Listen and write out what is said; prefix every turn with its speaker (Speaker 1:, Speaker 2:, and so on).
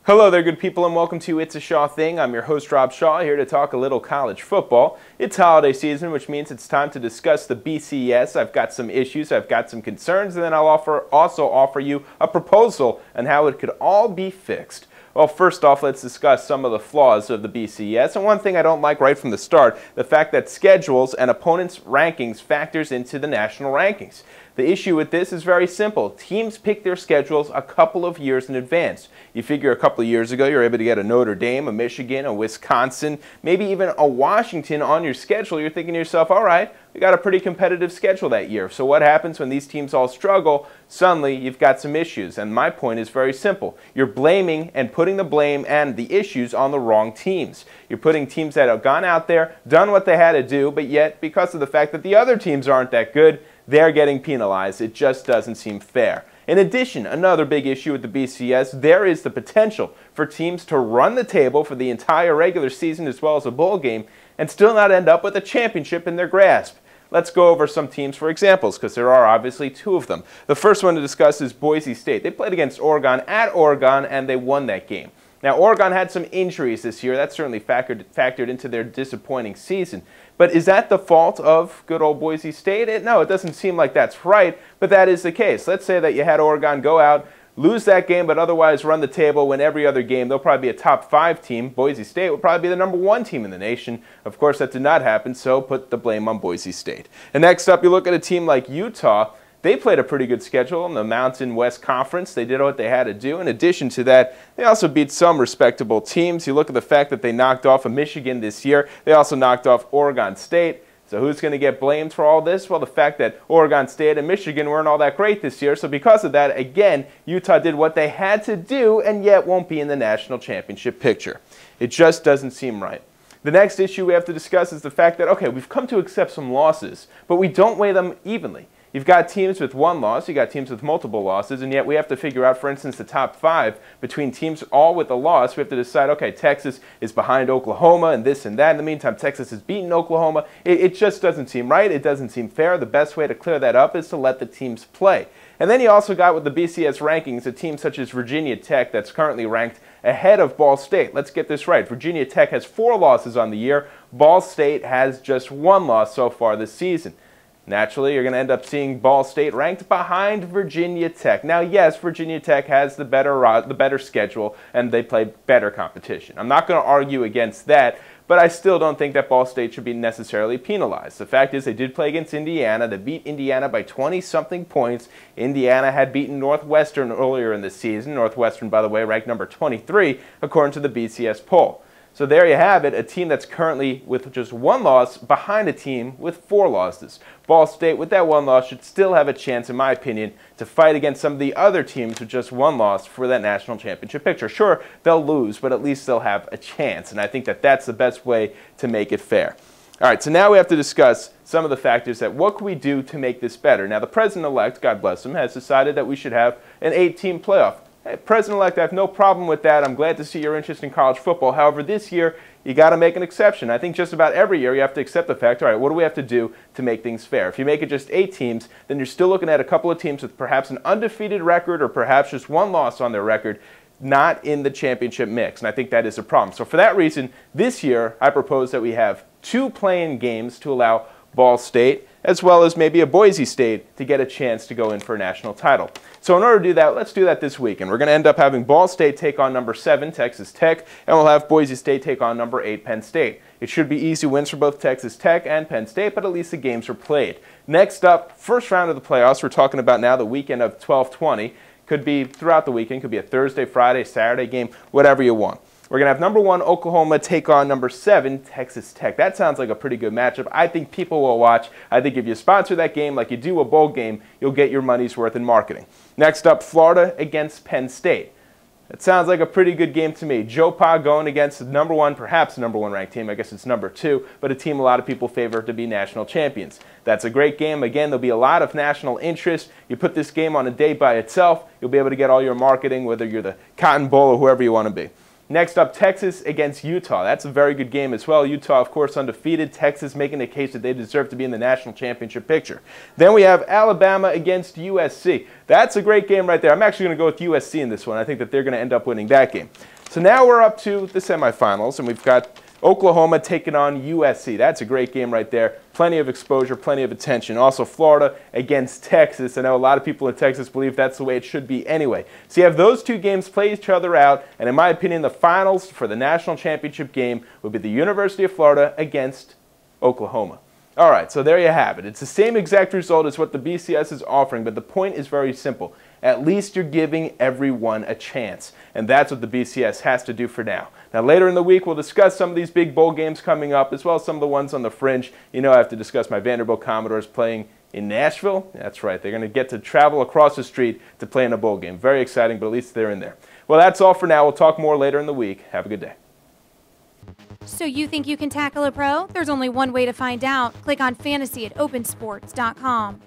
Speaker 1: Hello there, good people, and welcome to It's a Shaw Thing. I'm your host, Rob Shaw, here to talk a little college football. It's holiday season, which means it's time to discuss the BCS. I've got some issues, I've got some concerns, and then I'll also offer you a proposal on how it could all be fixed. Well, first off, let's discuss some of the flaws of the BCS. And one thing I don't like right from the start, the fact that schedules and opponents' rankings factors into the national rankings. The issue with this is very simple. Teams pick their schedules a couple of years in advance. You figure a couple of years ago, you're able to get a Notre Dame, a Michigan, a Wisconsin, maybe even a Washington on your schedule. You're thinking to yourself, all right, we got a pretty competitive schedule that year. So what happens when these teams all struggle? Suddenly, you've got some issues. And my point is very simple. You're blaming and putting the blame and the issues on the wrong teams. You're putting teams that have gone out there, done what they had to do, but yet, because of the fact that the other teams aren't that good, they're getting penalized. It just doesn't seem fair. In addition, another big issue with the BCS, there is the potential for teams to run the table for the entire regular season as well as a bowl game and still not end up with a championship in their grasp. Let's go over some teams for examples, because there are obviously two of them. The first one to discuss is Boise State. They played against Oregon at Oregon, and they won that game. Now, Oregon had some injuries this year. That certainly factored into their disappointing season. But is that the fault of good old Boise State? No, it doesn't seem like that's right, but that is the case. Let's say that you had Oregon go out, lose that game, but otherwise run the table, win every other game. They'll probably be a top 5 team. Boise State will probably be the #1 team in the nation. Of course, that did not happen, so put the blame on Boise State. And next up, you look at a team like Utah. They played a pretty good schedule in the Mountain West Conference. They did what they had to do. In addition to that, they also beat some respectable teams. You look at the fact that they knocked off a Michigan this year. They also knocked off Oregon State. So who's going to get blamed for all this? Well, the fact that Oregon State and Michigan weren't all that great this year. So because of that, again, Utah did what they had to do and yet won't be in the national championship picture. It just doesn't seem right. The next issue we have to discuss is the fact that, okay, we've come to accept some losses, but we don't weigh them evenly. You've got teams with one loss, you've got teams with multiple losses, and yet we have to figure out, for instance, the top 5 between teams all with a loss. We have to decide, okay, Texas is behind Oklahoma and this and that. In the meantime, Texas has beaten Oklahoma. It just doesn't seem right. It doesn't seem fair. The best way to clear that up is to let the teams play. And then you also got with the BCS rankings a team such as Virginia Tech that's currently ranked ahead of Ball State. Let's get this right. Virginia Tech has 4 losses on the year. Ball State has just 1 loss so far this season. Naturally, you're going to end up seeing Ball State ranked behind Virginia Tech. Now, yes, Virginia Tech has the better schedule, and they play better competition. I'm not going to argue against that, but I still don't think that Ball State should be necessarily penalized. The fact is they did play against Indiana. They beat Indiana by 20-something points. Indiana had beaten Northwestern earlier in the season. Northwestern, by the way, ranked number 23 according to the BCS poll. So there you have it, a team that's currently with just 1 loss behind a team with 4 losses. Ball State, with that 1 loss, should still have a chance, in my opinion, to fight against some of the other teams with just 1 loss for that national championship picture. Sure, they'll lose, but at least they'll have a chance, and I think that that's the best way to make it fair. All right, so now we have to discuss some of the factors that what can we do to make this better. Now, the president-elect, God bless him, has decided that we should have an 8-team playoff. Hey, President-elect, I have no problem with that. I'm glad to see your interest in college football. However, this year, you got to make an exception. I think just about every year you have to accept the fact, all right, what do we have to do to make things fair? If you make it just 8 teams, then you're still looking at a couple of teams with perhaps an undefeated record or perhaps just 1 loss on their record, not in the championship mix. And I think that is a problem. So for that reason, this year, I propose that we have 2 play-in games to allow Ball State, as well as maybe a Boise State, to get a chance to go in for a national title. So in order to do that, let's do that this week. And we're going to end up having Ball State take on number 7, Texas Tech, and we'll have Boise State take on number 8, Penn State. It should be easy wins for both Texas Tech and Penn State, but at least the games are played. Next up, first round of the playoffs, we're talking about now the weekend of 12/20. Could be throughout the weekend, could be a Thursday, Friday, Saturday game, whatever you want. We're going to have number 1 Oklahoma take on number 7 Texas Tech. That sounds like a pretty good matchup. I think people will watch. I think if you sponsor that game like you do a bowl game, you'll get your money's worth in marketing. Next up, Florida against Penn State. That sounds like a pretty good game to me. Joe Pa going against the number 1, perhaps the number 1 ranked team. I guess it's number 2, but a team a lot of people favor to be national champions. That's a great game. Again, there'll be a lot of national interest. You put this game on a day by itself, you'll be able to get all your marketing, whether you're the Cotton Bowl or whoever you want to be. Next up, Texas against Utah. That's a very good game as well. Utah, of course, undefeated. Texas making the case that they deserve to be in the national championship picture. Then we have Alabama against USC. That's a great game right there. I'm actually going to go with USC in this one. I think that they're going to end up winning that game. So now we're up to the semifinals, and we've got Oklahoma taking on USC. That's a great game right there. Plenty of exposure, plenty of attention. Also, Florida against Texas. I know a lot of people in Texas believe that's the way it should be anyway. So you have those two games play each other out, and in my opinion, the finals for the national championship game would be the University of Florida against Oklahoma. All right, so there you have it. It's the same exact result as what the BCS is offering, but the point is very simple. At least you're giving everyone a chance, and that's what the BCS has to do for now. Now, later in the week, we'll discuss some of these big bowl games coming up, as well as some of the ones on the fringe. You know, I have to discuss my Vanderbilt Commodores playing in Nashville. That's right. They're going to get to travel across the street to play in a bowl game. Very exciting, but at least they're in there. Well, that's all for now. We'll talk more later in the week. Have a good day.
Speaker 2: So you think you can tackle a pro? There's only one way to find out. Click on fantasy at opensports.com.